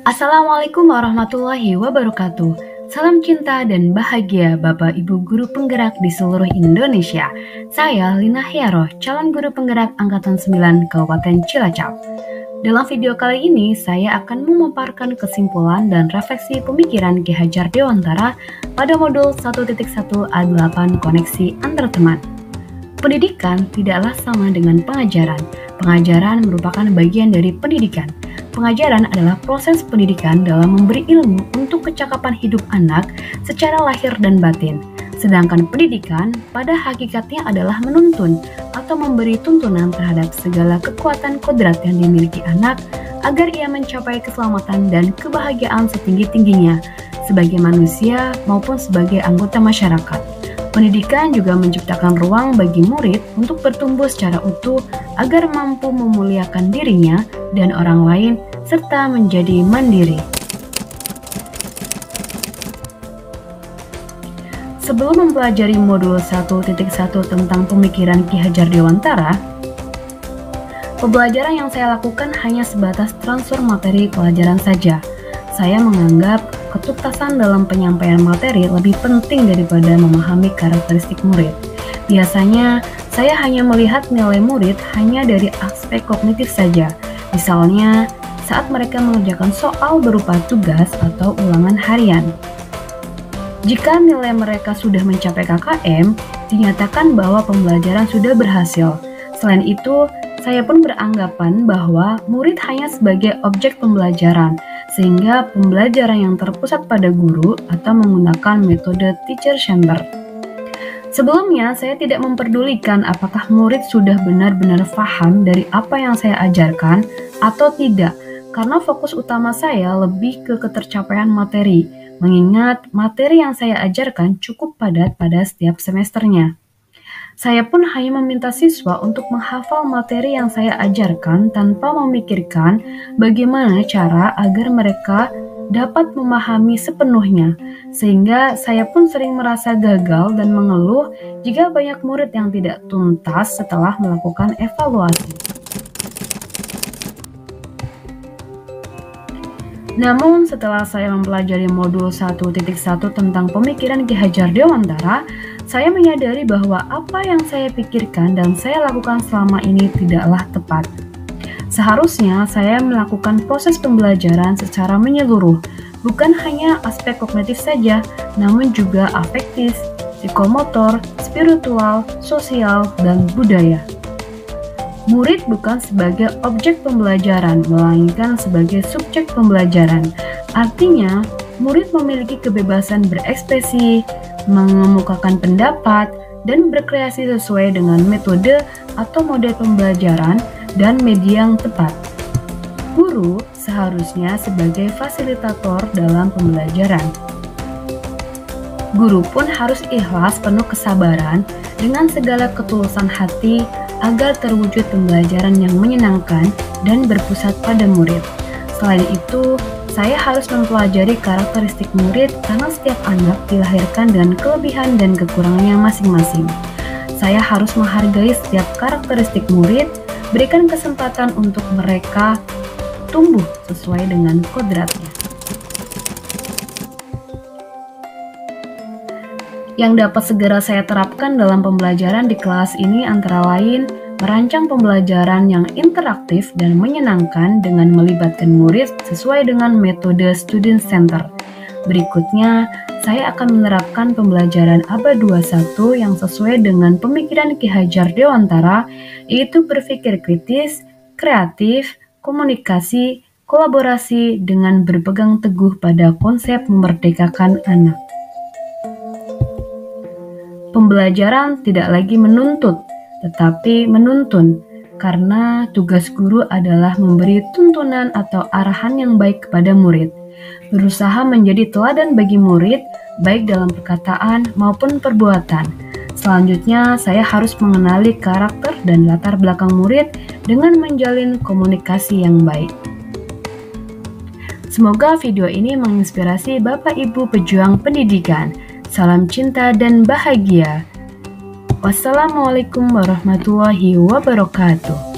Assalamualaikum warahmatullahi wabarakatuh. Salam cinta dan bahagia Bapak Ibu Guru Penggerak di seluruh Indonesia. Saya Lina Hiaroh, calon guru penggerak Angkatan 9 Kabupaten Cilacap. Dalam video kali ini, saya akan memaparkan kesimpulan dan refleksi pemikiran Ki Hajar Dewantara pada modul 1.1 A8 Koneksi Antar Teman. Pendidikan tidaklah sama dengan pengajaran. Pengajaran merupakan bagian dari pendidikan. Pengajaran adalah proses pendidikan dalam memberi ilmu untuk kecakapan hidup anak secara lahir dan batin. Sedangkan pendidikan pada hakikatnya adalah menuntun atau memberi tuntunan terhadap segala kekuatan kodrat yang dimiliki anak agar ia mencapai keselamatan dan kebahagiaan setinggi-tingginya sebagai manusia maupun sebagai anggota masyarakat. Pendidikan juga menciptakan ruang bagi murid untuk bertumbuh secara utuh agar mampu memuliakan dirinya dan orang lain serta menjadi mandiri. Sebelum mempelajari modul 1.1 tentang pemikiran Ki Hajar Dewantara, pembelajaran yang saya lakukan hanya sebatas transfer materi pelajaran saja. Saya menganggap ketuntasan dalam penyampaian materi lebih penting daripada memahami karakteristik murid. Biasanya, saya hanya melihat nilai murid hanya dari aspek kognitif saja. Misalnya, saat mereka mengerjakan soal berupa tugas atau ulangan harian. Jika nilai mereka sudah mencapai KKM, dinyatakan bahwa pembelajaran sudah berhasil. Selain itu, saya pun beranggapan bahwa murid hanya sebagai objek pembelajaran, sehingga pembelajaran yang terpusat pada guru atau menggunakan metode teacher center. Sebelumnya, saya tidak memperdulikan apakah murid sudah benar-benar paham dari apa yang saya ajarkan atau tidak, karena fokus utama saya lebih ke ketercapaian materi, mengingat materi yang saya ajarkan cukup padat pada setiap semesternya. Saya pun hanya meminta siswa untuk menghafal materi yang saya ajarkan tanpa memikirkan bagaimana cara agar mereka dapat memahami sepenuhnya, sehingga saya pun sering merasa gagal dan mengeluh jika banyak murid yang tidak tuntas setelah melakukan evaluasi. Namun setelah saya mempelajari modul 1.1 tentang pemikiran Ki Hajar Dewantara, saya menyadari bahwa apa yang saya pikirkan dan saya lakukan selama ini tidaklah tepat. Seharusnya saya melakukan proses pembelajaran secara menyeluruh, bukan hanya aspek kognitif saja, namun juga afektif, psikomotor, spiritual, sosial, dan budaya. Murid bukan sebagai objek pembelajaran, melainkan sebagai subjek pembelajaran. Artinya, murid memiliki kebebasan berekspresi, mengemukakan pendapat, dan berkreasi sesuai dengan metode atau model pembelajaran dan media yang tepat. Guru seharusnya sebagai fasilitator dalam pembelajaran. Guru pun harus ikhlas penuh kesabaran dengan segala ketulusan hati agar terwujud pembelajaran yang menyenangkan dan berpusat pada murid. Selain itu, saya harus mempelajari karakteristik murid karena setiap anak dilahirkan dengan kelebihan dan kekurangannya masing-masing. Saya harus menghargai setiap karakteristik murid, berikan kesempatan untuk mereka tumbuh sesuai dengan kodratnya. Yang dapat segera saya terapkan dalam pembelajaran di kelas ini antara lain merancang pembelajaran yang interaktif dan menyenangkan dengan melibatkan murid sesuai dengan metode student center. Berikutnya, saya akan menerapkan pembelajaran ABA 21 yang sesuai dengan pemikiran Ki Hajar Dewantara, yaitu berpikir kritis, kreatif, komunikasi, kolaborasi dengan berpegang teguh pada konsep memerdekakan anak. Pembelajaran tidak lagi menuntut, tetapi menuntun, karena tugas guru adalah memberi tuntunan atau arahan yang baik kepada murid, berusaha menjadi teladan bagi murid, baik dalam perkataan maupun perbuatan. Selanjutnya, saya harus mengenali karakter dan latar belakang murid dengan menjalin komunikasi yang baik. Semoga video ini menginspirasi Bapak Ibu pejuang pendidikan. Salam cinta dan bahagia. Wassalamualaikum warahmatullahi wabarakatuh.